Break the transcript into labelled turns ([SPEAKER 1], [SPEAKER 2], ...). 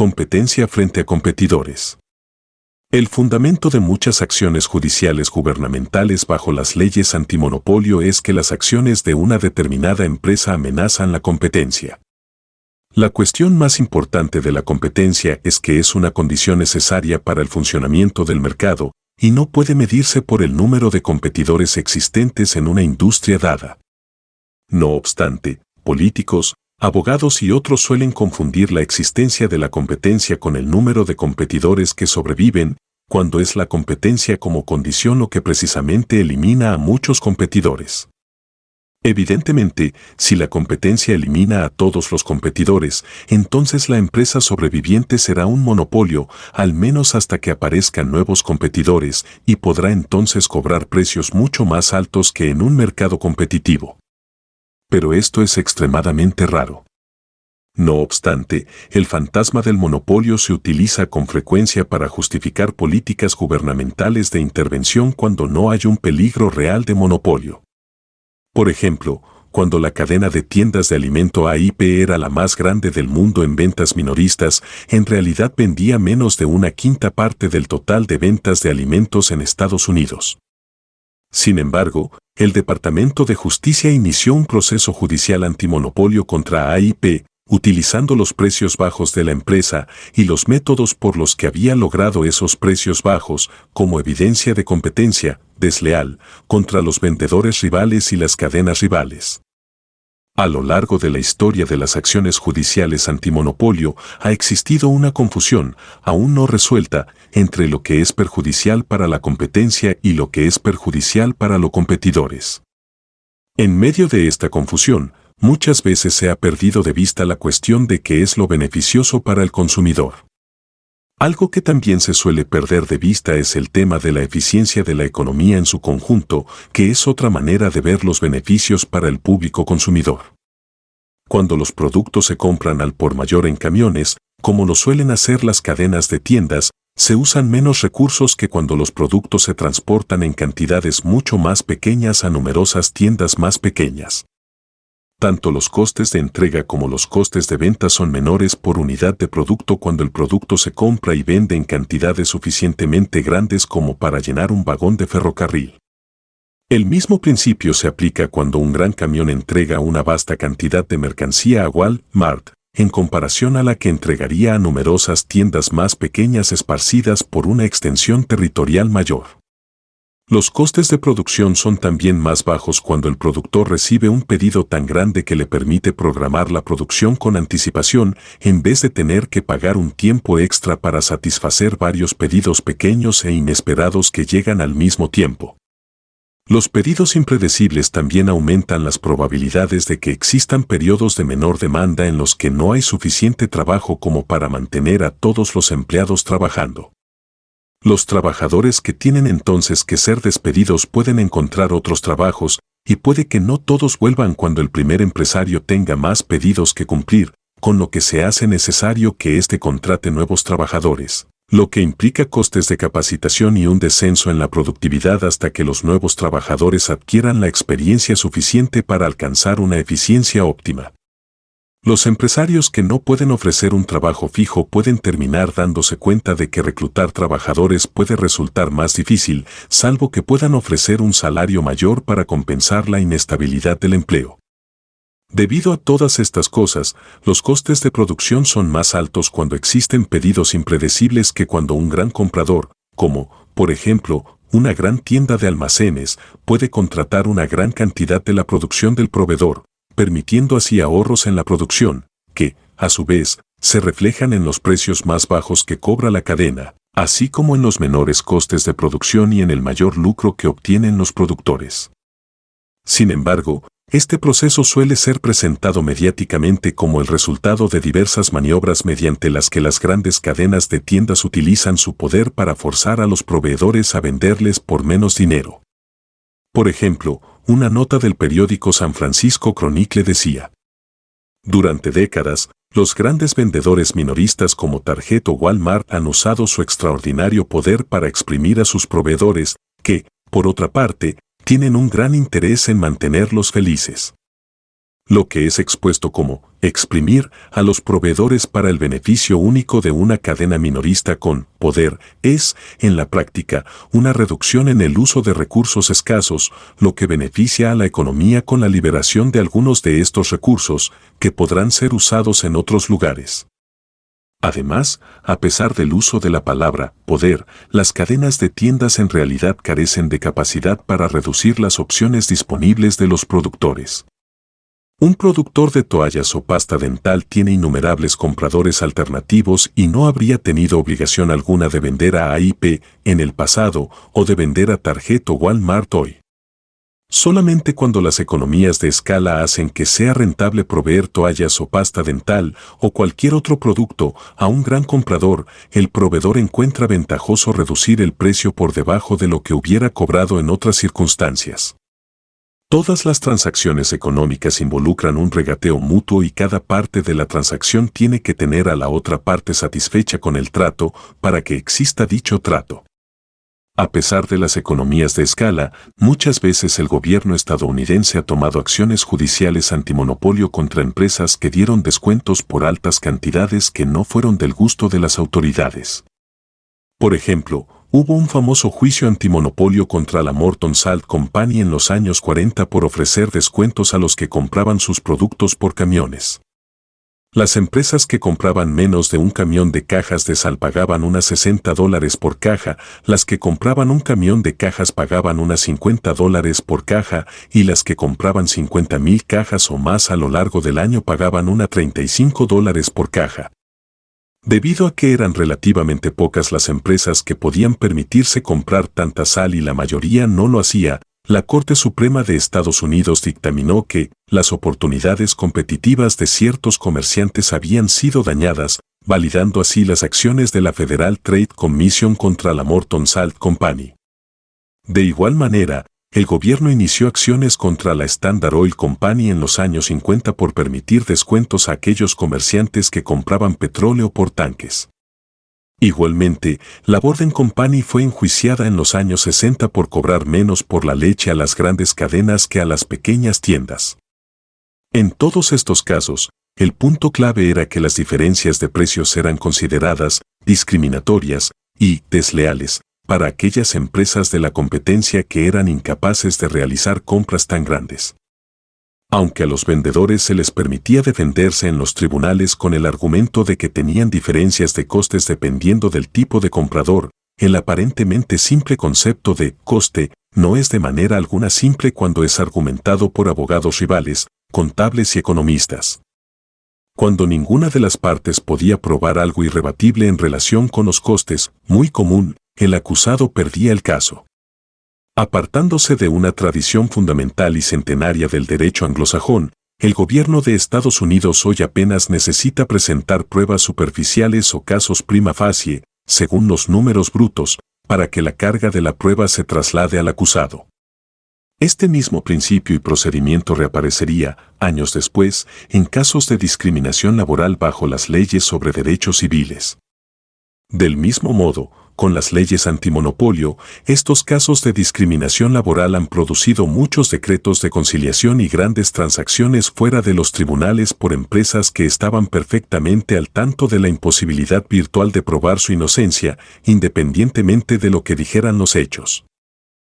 [SPEAKER 1] Competencia frente a competidores. El fundamento de muchas acciones judiciales gubernamentales bajo las leyes antimonopolio es que las acciones de una determinada empresa amenazan la competencia. La cuestión más importante de la competencia es que es una condición necesaria para el funcionamiento del mercado y no puede medirse por el número de competidores existentes en una industria dada. No obstante, políticos, abogados y otros suelen confundir la existencia de la competencia con el número de competidores que sobreviven, cuando es la competencia como condición lo que precisamente elimina a muchos competidores. Evidentemente, si la competencia elimina a todos los competidores, entonces la empresa sobreviviente será un monopolio, al menos hasta que aparezcan nuevos competidores, y podrá entonces cobrar precios mucho más altos que en un mercado competitivo. Pero esto es extremadamente raro. No obstante, el fantasma del monopolio se utiliza con frecuencia para justificar políticas gubernamentales de intervención cuando no hay un peligro real de monopolio. Por ejemplo, cuando la cadena de tiendas de alimento AIP era la más grande del mundo en ventas minoristas, en realidad vendía menos de una quinta parte del total de ventas de alimentos en Estados Unidos. Sin embargo, el Departamento de Justicia inició un proceso judicial antimonopolio contra AIP, utilizando los precios bajos de la empresa y los métodos por los que había logrado esos precios bajos como evidencia de competencia desleal contra los vendedores rivales y las cadenas rivales. A lo largo de la historia de las acciones judiciales antimonopolio ha existido una confusión, aún no resuelta, entre lo que es perjudicial para la competencia y lo que es perjudicial para los competidores. En medio de esta confusión, muchas veces se ha perdido de vista la cuestión de qué es lo beneficioso para el consumidor. Algo que también se suele perder de vista es el tema de la eficiencia de la economía en su conjunto, que es otra manera de ver los beneficios para el público consumidor. Cuando los productos se compran al por mayor en camiones, como lo suelen hacer las cadenas de tiendas, se usan menos recursos que cuando los productos se transportan en cantidades mucho más pequeñas a numerosas tiendas más pequeñas. Tanto los costes de entrega como los costes de venta son menores por unidad de producto cuando el producto se compra y vende en cantidades suficientemente grandes como para llenar un vagón de ferrocarril. El mismo principio se aplica cuando un gran camión entrega una vasta cantidad de mercancía a Walmart, en comparación a la que entregaría a numerosas tiendas más pequeñas esparcidas por una extensión territorial mayor. Los costes de producción son también más bajos cuando el productor recibe un pedido tan grande que le permite programar la producción con anticipación en vez de tener que pagar un tiempo extra para satisfacer varios pedidos pequeños e inesperados que llegan al mismo tiempo. Los pedidos impredecibles también aumentan las probabilidades de que existan periodos de menor demanda en los que no hay suficiente trabajo como para mantener a todos los empleados trabajando. Los trabajadores que tienen entonces que ser despedidos pueden encontrar otros trabajos, y puede que no todos vuelvan cuando el primer empresario tenga más pedidos que cumplir, con lo que se hace necesario que éste contrate nuevos trabajadores, lo que implica costes de capacitación y un descenso en la productividad hasta que los nuevos trabajadores adquieran la experiencia suficiente para alcanzar una eficiencia óptima. Los empresarios que no pueden ofrecer un trabajo fijo pueden terminar dándose cuenta de que reclutar trabajadores puede resultar más difícil, salvo que puedan ofrecer un salario mayor para compensar la inestabilidad del empleo. Debido a todas estas cosas, los costes de producción son más altos cuando existen pedidos impredecibles que cuando un gran comprador, como, por ejemplo, una gran tienda de almacenes, puede contratar una gran cantidad de la producción del proveedor, permitiendo así ahorros en la producción, que, a su vez, se reflejan en los precios más bajos que cobra la cadena, así como en los menores costes de producción y en el mayor lucro que obtienen los productores. Sin embargo, este proceso suele ser presentado mediáticamente como el resultado de diversas maniobras mediante las que las grandes cadenas de tiendas utilizan su poder para forzar a los proveedores a venderles por menos dinero. Por ejemplo, una nota del periódico San Francisco Chronicle decía: durante décadas, los grandes vendedores minoristas como Target o Walmart han usado su extraordinario poder para exprimir a sus proveedores, que, por otra parte, tienen un gran interés en mantenerlos felices. lo que es expuesto como exprimir a los proveedores para el beneficio único de una cadena minorista con poder, es, en la práctica, una reducción en el uso de recursos escasos, lo que beneficia a la economía con la liberación de algunos de estos recursos, que podrán ser usados en otros lugares. Además, a pesar del uso de la palabra poder, las cadenas de tiendas en realidad carecen de capacidad para reducir las opciones disponibles de los productores. Un productor de toallas o pasta dental tiene innumerables compradores alternativos y no habría tenido obligación alguna de vender a AIP en el pasado o de vender a Target o Walmart hoy. Solamente cuando las economías de escala hacen que sea rentable proveer toallas o pasta dental o cualquier otro producto a un gran comprador, el proveedor encuentra ventajoso reducir el precio por debajo de lo que hubiera cobrado en otras circunstancias. Todas las transacciones económicas involucran un regateo mutuo y cada parte de la transacción tiene que tener a la otra parte satisfecha con el trato para que exista dicho trato. A pesar de las economías de escala, muchas veces el gobierno estadounidense ha tomado acciones judiciales antimonopolio contra empresas que dieron descuentos por altas cantidades que no fueron del gusto de las autoridades. Por ejemplo, hubo un famoso juicio antimonopolio contra la Morton Salt Company en los años 40 por ofrecer descuentos a los que compraban sus productos por camiones. Las empresas que compraban menos de un camión de cajas de sal pagaban unas $60 por caja, las que compraban un camión de cajas pagaban unas $50 por caja y las que compraban 50,000 cajas o más a lo largo del año pagaban unas $35 por caja. Debido a que eran relativamente pocas las empresas que podían permitirse comprar tanta sal y la mayoría no lo hacía, la Corte Suprema de Estados Unidos dictaminó que las oportunidades competitivas de ciertos comerciantes habían sido dañadas, validando así las acciones de la Federal Trade Commission contra la Morton Salt Company. De igual manera, el gobierno inició acciones contra la Standard Oil Company en los años 50 por permitir descuentos a aquellos comerciantes que compraban petróleo por tanques. Igualmente, la Borden Company fue enjuiciada en los años 60 por cobrar menos por la leche a las grandes cadenas que a las pequeñas tiendas. En todos estos casos, el punto clave era que las diferencias de precios eran consideradas discriminatorias y desleales para aquellas empresas de la competencia que eran incapaces de realizar compras tan grandes. Aunque a los vendedores se les permitía defenderse en los tribunales con el argumento de que tenían diferencias de costes dependiendo del tipo de comprador, el aparentemente simple concepto de coste no es de manera alguna simple cuando es argumentado por abogados rivales, contables y economistas. Cuando ninguna de las partes podía probar algo irrebatible en relación con los costes, muy común, el acusado perdía el caso. Apartándose de una tradición fundamental y centenaria del derecho anglosajón, el gobierno de Estados Unidos hoy apenas necesita presentar pruebas superficiales o casos prima facie, según los números brutos, para que la carga de la prueba se traslade al acusado. Este mismo principio y procedimiento reaparecería, años después, en casos de discriminación laboral bajo las leyes sobre derechos civiles. Del mismo modo, con las leyes antimonopolio, estos casos de discriminación laboral han producido muchos decretos de conciliación y grandes transacciones fuera de los tribunales por empresas que estaban perfectamente al tanto de la imposibilidad virtual de probar su inocencia, independientemente de lo que dijeran los hechos.